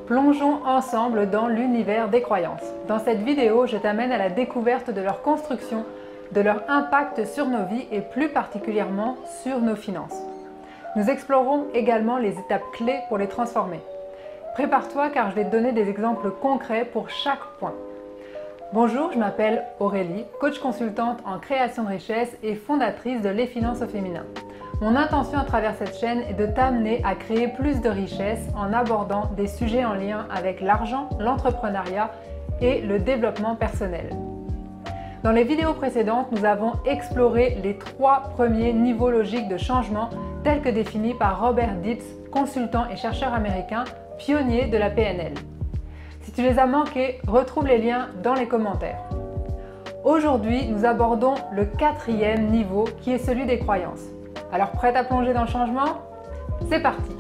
Plongeons ensemble dans l'univers des croyances. Dans cette vidéo, je t'amène à la découverte de leur construction, de leur impact sur nos vies et plus particulièrement sur nos finances. Nous explorerons également les étapes clés pour les transformer. Prépare-toi car je vais te donner des exemples concrets pour chaque point. Bonjour, je m'appelle Aurélie, coach consultante en création de richesse et fondatrice de Les Finances au féminin. Mon intention à travers cette chaîne est de t'amener à créer plus de richesse en abordant des sujets en lien avec l'argent, l'entrepreneuriat et le développement personnel. Dans les vidéos précédentes, nous avons exploré les 3 premiers niveaux logiques de changement tels que définis par Robert Dietz, consultant et chercheur américain, pionnier de la PNL. Si tu les as manqués, retrouve les liens dans les commentaires. Aujourd'hui, nous abordons le 4e niveau qui est celui des croyances. Alors prête à plonger dans le changement? C'est parti!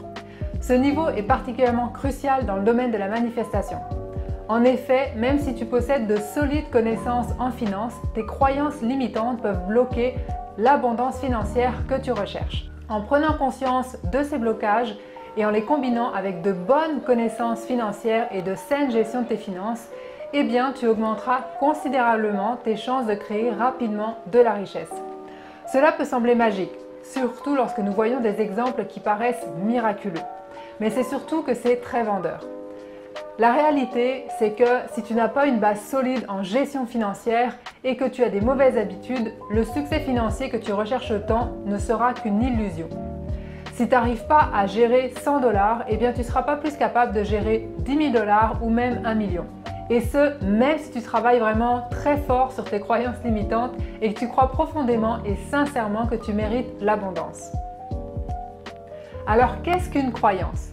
Ce niveau est particulièrement crucial dans le domaine de la manifestation. En effet, même si tu possèdes de solides connaissances en finance, tes croyances limitantes peuvent bloquer l'abondance financière que tu recherches. En prenant conscience de ces blocages et en les combinant avec de bonnes connaissances financières et de saine gestion de tes finances, eh bien tu augmenteras considérablement tes chances de créer rapidement de la richesse. Cela peut sembler magique, surtout lorsque nous voyons des exemples qui paraissent miraculeux. Mais c'est surtout que c'est très vendeur. La réalité, c'est que si tu n'as pas une base solide en gestion financière et que tu as des mauvaises habitudes, le succès financier que tu recherches tant ne sera qu'une illusion. Si tu n'arrives pas à gérer 100 $, eh bien tu ne seras pas plus capable de gérer 10 000 $ ou même 1 million. Et ce, même si tu travailles vraiment très fort sur tes croyances limitantes et que tu crois profondément et sincèrement que tu mérites l'abondance. Alors, qu'est-ce qu'une croyance?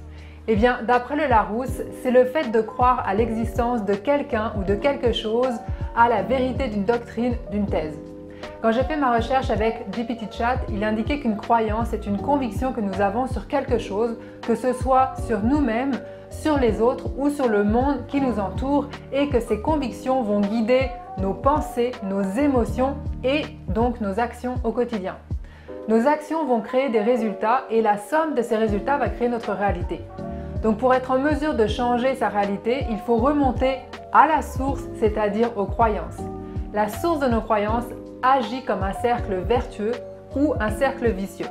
Eh bien, d'après le Larousse, c'est le fait de croire à l'existence de quelqu'un ou de quelque chose, à la vérité d'une doctrine, d'une thèse. Quand j'ai fait ma recherche avec GPTchat, il indiquait qu'une croyance est une conviction que nous avons sur quelque chose, que ce soit sur nous-mêmes, sur les autres ou sur le monde qui nous entoure et que ces convictions vont guider nos pensées, nos émotions et donc nos actions au quotidien. Nos actions vont créer des résultats et la somme de ces résultats va créer notre réalité. Donc pour être en mesure de changer sa réalité, il faut remonter à la source, c'est-à-dire aux croyances. La source de nos croyances agit comme un cercle vertueux ou un cercle vicieux.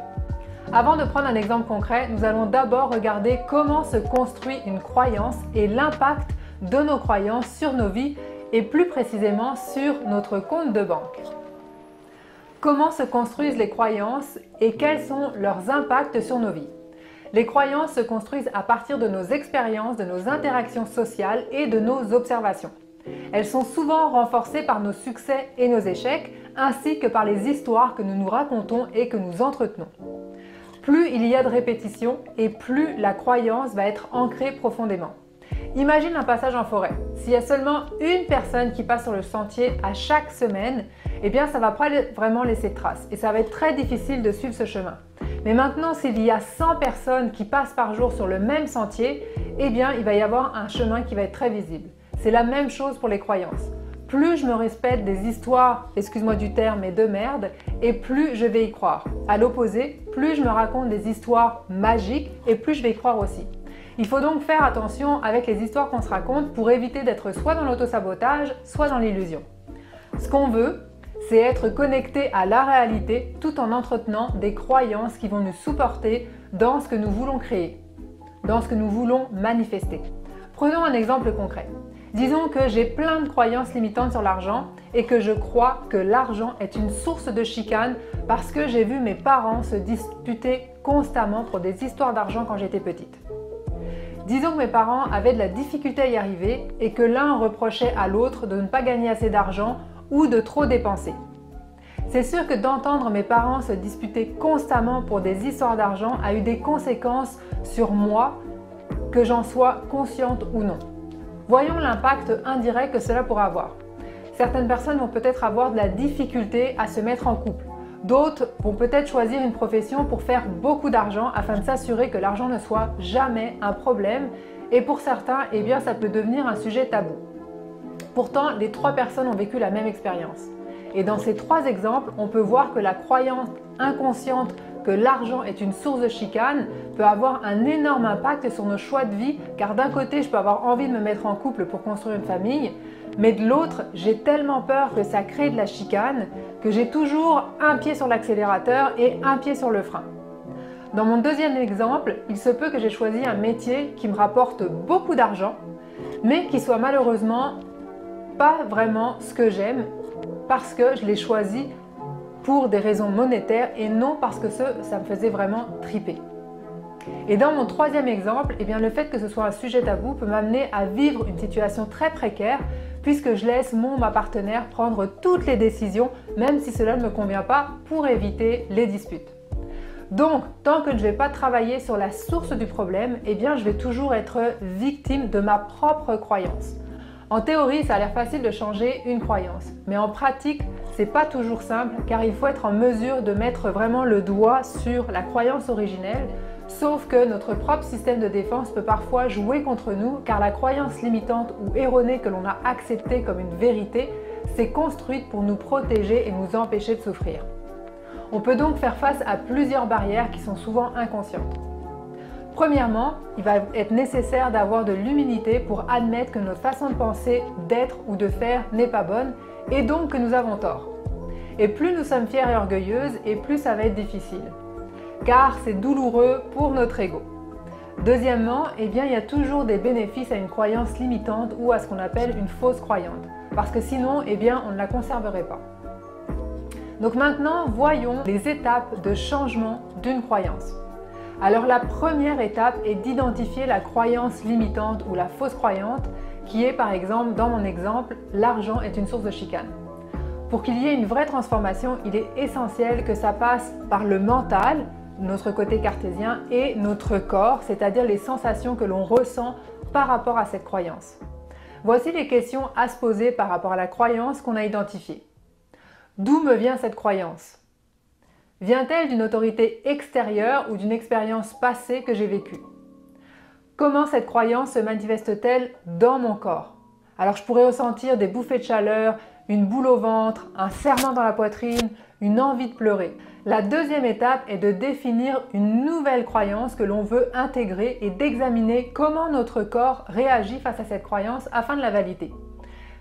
Avant de prendre un exemple concret, nous allons d'abord regarder comment se construit une croyance et l'impact de nos croyances sur nos vies et plus précisément sur notre compte de banque. Comment se construisent les croyances et quels sont leurs impacts sur nos vies? Les croyances se construisent à partir de nos expériences, de nos interactions sociales et de nos observations. Elles sont souvent renforcées par nos succès et nos échecs, ainsi que par les histoires que nous nous racontons et que nous entretenons. Plus il y a de répétitions et plus la croyance va être ancrée profondément. Imagine un passage en forêt. S'il y a seulement une personne qui passe sur le sentier à chaque semaine, eh bien ça ne va pas vraiment laisser de traces et ça va être très difficile de suivre ce chemin. Mais maintenant, s'il y a 100 personnes qui passent par jour sur le même sentier, eh bien il va y avoir un chemin qui va être très visible. C'est la même chose pour les croyances. Plus je me répète des histoires, excuse-moi du terme, mais de merde, et plus je vais y croire. À l'opposé, plus je me raconte des histoires magiques et plus je vais y croire aussi. Il faut donc faire attention avec les histoires qu'on se raconte pour éviter d'être soit dans l'autosabotage, soit dans l'illusion. Ce qu'on veut, c'est être connecté à la réalité tout en entretenant des croyances qui vont nous supporter dans ce que nous voulons créer, dans ce que nous voulons manifester. Prenons un exemple concret. Disons que j'ai plein de croyances limitantes sur l'argent et que je crois que l'argent est une source de chicane parce que j'ai vu mes parents se disputer constamment pour des histoires d'argent quand j'étais petite. Disons que mes parents avaient de la difficulté à y arriver et que l'un reprochait à l'autre de ne pas gagner assez d'argent ou de trop dépenser. C'est sûr que d'entendre mes parents se disputer constamment pour des histoires d'argent a eu des conséquences sur moi, que j'en sois consciente ou non. Voyons l'impact indirect que cela pourra avoir. Certaines personnes vont peut-être avoir de la difficulté à se mettre en couple. D'autres vont peut-être choisir une profession pour faire beaucoup d'argent afin de s'assurer que l'argent ne soit jamais un problème. Et pour certains, eh bien, ça peut devenir un sujet tabou. Pourtant, les 3 personnes ont vécu la même expérience. Et dans ces 3 exemples, on peut voir que la croyance inconsciente que l'argent est une source de chicane peut avoir un énorme impact sur nos choix de vie, car d'un côté, je peux avoir envie de me mettre en couple pour construire une famille, mais de l'autre, j'ai tellement peur que ça crée de la chicane que j'ai toujours un pied sur l'accélérateur et un pied sur le frein. Dans mon deuxième exemple, il se peut que j'ai choisi un métier qui me rapporte beaucoup d'argent, mais qui soit malheureusement pas vraiment ce que j'aime parce que je l'ai choisi pour des raisons monétaires et non parce que ça me faisait vraiment triper. Et dans mon troisième exemple, eh bien, le fait que ce soit un sujet tabou peut m'amener à vivre une situation très précaire puisque je laisse ma partenaire prendre toutes les décisions, même si cela ne me convient pas, pour éviter les disputes. Donc, tant que je ne vais pas travailler sur la source du problème, eh bien, je vais toujours être victime de ma propre croyance. En théorie, ça a l'air facile de changer une croyance, mais en pratique, c'est pas toujours simple car il faut être en mesure de mettre vraiment le doigt sur la croyance originelle, sauf que notre propre système de défense peut parfois jouer contre nous car la croyance limitante ou erronée que l'on a acceptée comme une vérité s'est construite pour nous protéger et nous empêcher de souffrir. On peut donc faire face à plusieurs barrières qui sont souvent inconscientes. Premièrement, il va être nécessaire d'avoir de l'humilité pour admettre que notre façon de penser, d'être ou de faire n'est pas bonne et donc que nous avons tort. Et plus nous sommes fiers et orgueilleuses, et plus ça va être difficile. Car c'est douloureux pour notre ego. Deuxièmement, eh bien, il y a toujours des bénéfices à une croyance limitante ou à ce qu'on appelle une fausse croyante. Parce que sinon, eh bien, on ne la conserverait pas. Donc maintenant, voyons les étapes de changement d'une croyance. Alors la première étape est d'identifier la croyance limitante ou la fausse croyante qui est par exemple, dans mon exemple, l'argent est une source de chicane. Pour qu'il y ait une vraie transformation, il est essentiel que ça passe par le mental, notre côté cartésien, et notre corps, c'est-à-dire les sensations que l'on ressent par rapport à cette croyance. Voici les questions à se poser par rapport à la croyance qu'on a identifiée. D'où me vient cette croyance ? Vient-elle d'une autorité extérieure ou d'une expérience passée que j'ai vécue? Comment cette croyance se manifeste-t-elle dans mon corps? Alors je pourrais ressentir des bouffées de chaleur, une boule au ventre, un serrement dans la poitrine, une envie de pleurer. La deuxième étape est de définir une nouvelle croyance que l'on veut intégrer et d'examiner comment notre corps réagit face à cette croyance afin de la valider.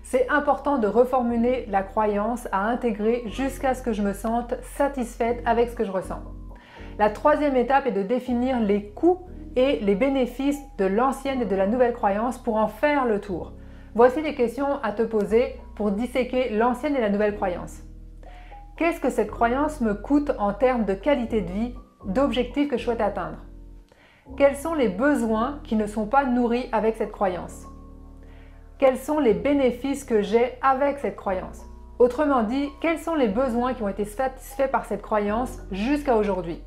C'est important de reformuler la croyance à intégrer jusqu'à ce que je me sente satisfaite avec ce que je ressens. La troisième étape est de définir les coûts et les bénéfices de l'ancienne et de la nouvelle croyance pour en faire le tour. Voici les questions à te poser pour disséquer l'ancienne et la nouvelle croyance. Qu'est-ce que cette croyance me coûte en termes de qualité de vie, d'objectifs que je souhaite atteindre? Quels sont les besoins qui ne sont pas nourris avec cette croyance? Quels sont les bénéfices que j'ai avec cette croyance? Autrement dit, quels sont les besoins qui ont été satisfaits par cette croyance jusqu'à aujourd'hui?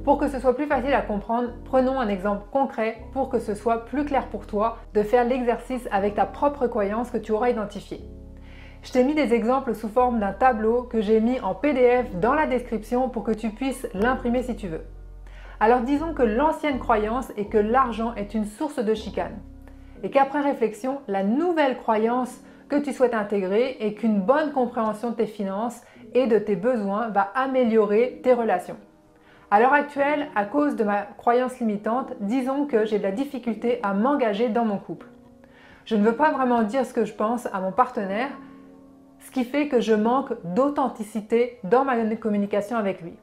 Pour que ce soit plus facile à comprendre, prenons un exemple concret pour que ce soit plus clair pour toi de faire l'exercice avec ta propre croyance que tu auras identifiée. Je t'ai mis des exemples sous forme d'un tableau que j'ai mis en PDF dans la description pour que tu puisses l'imprimer si tu veux. Alors disons que l'ancienne croyance est que l'argent est une source de chicane et qu'après réflexion, la nouvelle croyance que tu souhaites intégrer est qu'une bonne compréhension de tes finances et de tes besoins va améliorer tes relations. À l'heure actuelle, à cause de ma croyance limitante, disons que j'ai de la difficulté à m'engager dans mon couple. Je ne veux pas vraiment dire ce que je pense à mon partenaire, ce qui fait que je manque d'authenticité dans ma communication avec lui.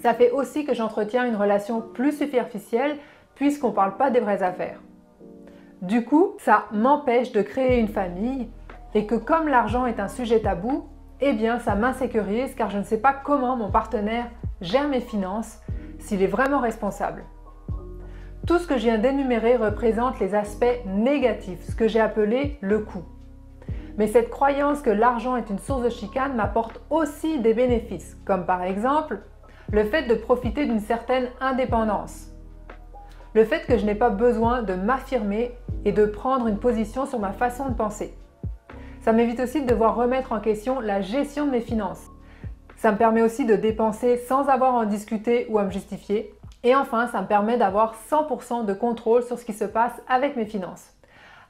Ça fait aussi que j'entretiens une relation plus superficielle puisqu'on ne parle pas des vraies affaires. Du coup, ça m'empêche de créer une famille et que comme l'argent est un sujet tabou, eh bien ça m'insécurise car je ne sais pas comment mon partenaire gère mes finances, s'il est vraiment responsable. Tout ce que je viens d'énumérer représente les aspects négatifs, ce que j'ai appelé le coût. Mais cette croyance que l'argent est une source de chicane m'apporte aussi des bénéfices, comme par exemple le fait de profiter d'une certaine indépendance. Le fait que je n'ai pas besoin de m'affirmer et de prendre une position sur ma façon de penser. Ça m'évite aussi de devoir remettre en question la gestion de mes finances. Ça me permet aussi de dépenser sans avoir à en discuter ou à me justifier. Et enfin, ça me permet d'avoir 100% de contrôle sur ce qui se passe avec mes finances.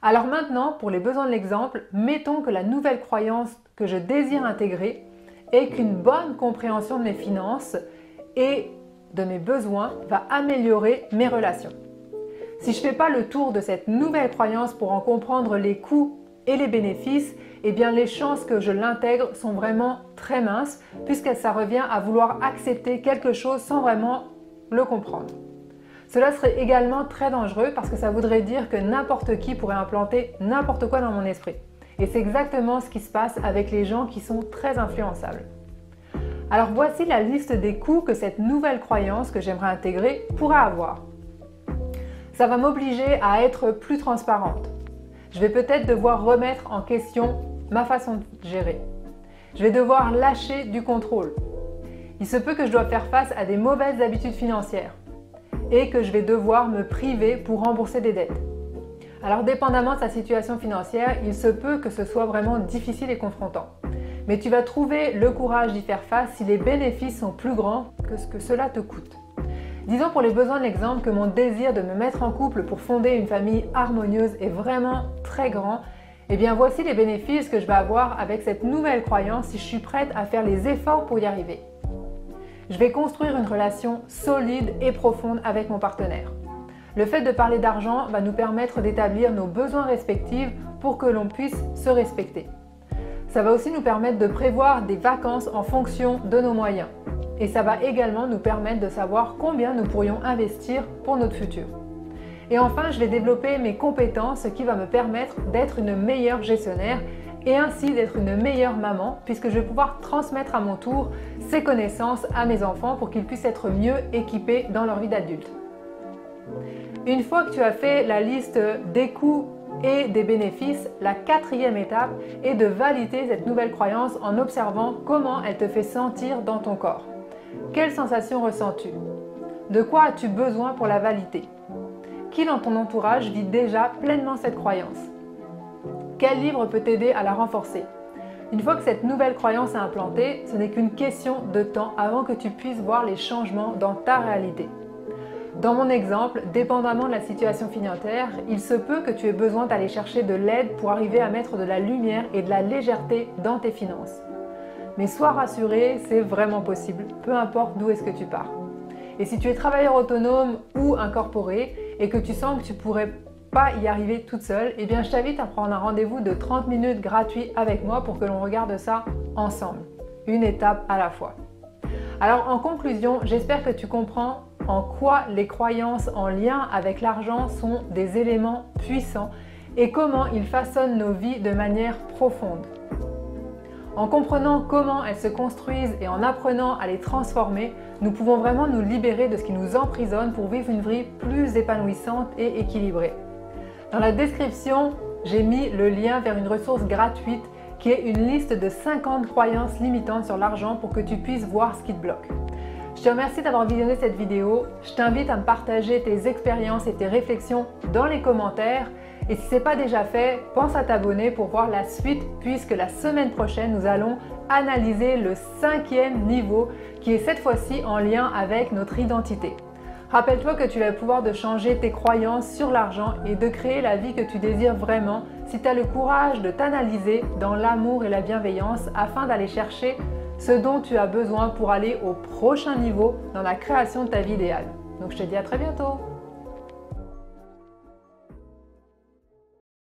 Alors maintenant, pour les besoins de l'exemple, mettons que la nouvelle croyance que je désire intégrer est qu'une bonne compréhension de mes finances et de mes besoins va améliorer mes relations. Si je ne fais pas le tour de cette nouvelle croyance pour en comprendre les coûts et les bénéfices, eh bien les chances que je l'intègre sont vraiment très minces puisque ça revient à vouloir accepter quelque chose sans vraiment le comprendre. Cela serait également très dangereux parce que ça voudrait dire que n'importe qui pourrait implanter n'importe quoi dans mon esprit. Et c'est exactement ce qui se passe avec les gens qui sont très influençables. Alors voici la liste des coûts que cette nouvelle croyance que j'aimerais intégrer pourrait avoir. Ça va m'obliger à être plus transparente. Je vais peut-être devoir remettre en question ma façon de gérer. Je vais devoir lâcher du contrôle. Il se peut que je doive faire face à des mauvaises habitudes financières et que je vais devoir me priver pour rembourser des dettes. Alors dépendamment de sa situation financière, il se peut que ce soit vraiment difficile et confrontant. Mais tu vas trouver le courage d'y faire face si les bénéfices sont plus grands que ce que cela te coûte. Disons pour les besoins de l'exemple que mon désir de me mettre en couple pour fonder une famille harmonieuse est vraiment très grand. Et bien voici les bénéfices que je vais avoir avec cette nouvelle croyance si je suis prête à faire les efforts pour y arriver. Je vais construire une relation solide et profonde avec mon partenaire. Le fait de parler d'argent va nous permettre d'établir nos besoins respectifs pour que l'on puisse se respecter. Ça va aussi nous permettre de prévoir des vacances en fonction de nos moyens. Et ça va également nous permettre de savoir combien nous pourrions investir pour notre futur. Et enfin, je vais développer mes compétences, ce qui va me permettre d'être une meilleure gestionnaire et ainsi d'être une meilleure maman puisque je vais pouvoir transmettre à mon tour ces connaissances à mes enfants pour qu'ils puissent être mieux équipés dans leur vie d'adulte. Une fois que tu as fait la liste des coûts et des bénéfices, la quatrième étape est de valider cette nouvelle croyance en observant comment elle te fait sentir dans ton corps. Quelles sensations ressens-tu? De quoi as-tu besoin pour la valider? Qui dans ton entourage vit déjà pleinement cette croyance? Quel livre peut t'aider à la renforcer? Une fois que cette nouvelle croyance est implantée, ce n'est qu'une question de temps avant que tu puisses voir les changements dans ta réalité. Dans mon exemple, dépendamment de la situation financière, il se peut que tu aies besoin d'aller chercher de l'aide pour arriver à mettre de la lumière et de la légèreté dans tes finances. Mais sois rassuré, c'est vraiment possible, peu importe d'où est-ce que tu pars. Et si tu es travailleur autonome ou incorporé et que tu sens que tu ne pourrais pas y arriver toute seule, eh bien je t'invite à prendre un rendez-vous de 30 minutes gratuit avec moi pour que l'on regarde ça ensemble, une étape à la fois. Alors en conclusion, j'espère que tu comprends en quoi les croyances en lien avec l'argent sont des éléments puissants et comment ils façonnent nos vies de manière profonde. En comprenant comment elles se construisent et en apprenant à les transformer, nous pouvons vraiment nous libérer de ce qui nous emprisonne pour vivre une vie plus épanouissante et équilibrée. Dans la description, j'ai mis le lien vers une ressource gratuite qui est une liste de 50 croyances limitantes sur l'argent pour que tu puisses voir ce qui te bloque. Je te remercie d'avoir visionné cette vidéo. Je t'invite à me partager tes expériences et tes réflexions dans les commentaires. Et si ce n'est pas déjà fait, pense à t'abonner pour voir la suite puisque la semaine prochaine, nous allons analyser le 5e niveau qui est cette fois-ci en lien avec notre identité. Rappelle-toi que tu as le pouvoir de changer tes croyances sur l'argent et de créer la vie que tu désires vraiment si tu as le courage de t'analyser dans l'amour et la bienveillance afin d'aller chercher ce dont tu as besoin pour aller au prochain niveau dans la création de ta vie idéale. Donc je te dis à très bientôt.